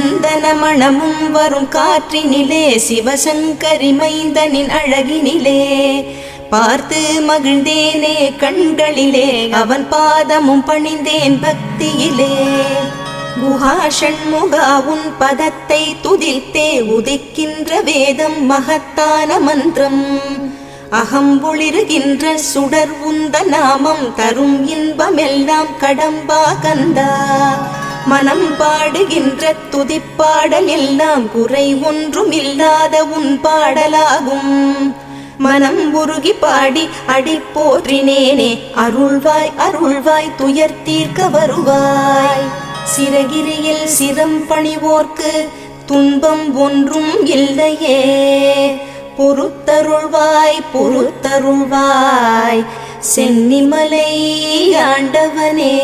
சந்தன மணமும் வரும் காற்றினிலே சிவசங்கரி மைந்தனின் அழகினிலே பார்த்து மகிழ்ந்தேனே கண்களிலே அவன் பாதமும் பணிந்தேன் பக்தியிலே குஹா ஷண்முகா உன் பதத்தை துதித்தே உதிக்கின்ற வேதம் மகத்தான மந்திரம் அகம்பொளிருகின்ற சுடர் உந்த நாமம் தரும் இன்பமெல்லாம் கடம்பா கந்தா மனம் பாடுகின்ற துதிப்பாடல் எல்லாம் குறை ஒன்றும் இல்லாத உன் பாடலாகும் மனம் உருகி பாடி அடி போற்றினேனே அருள்வாய் அருள்வாய் துயர் தீர்க்க வருவாய் சிறகிரியில் சிரம் பணிவோர்க்கு துன்பம் ஒன்றும் இல்லையே பொறுத்தருள்வாய் பொறுத்தருள்வாய் சென்னிமலை ஆண்டவனே.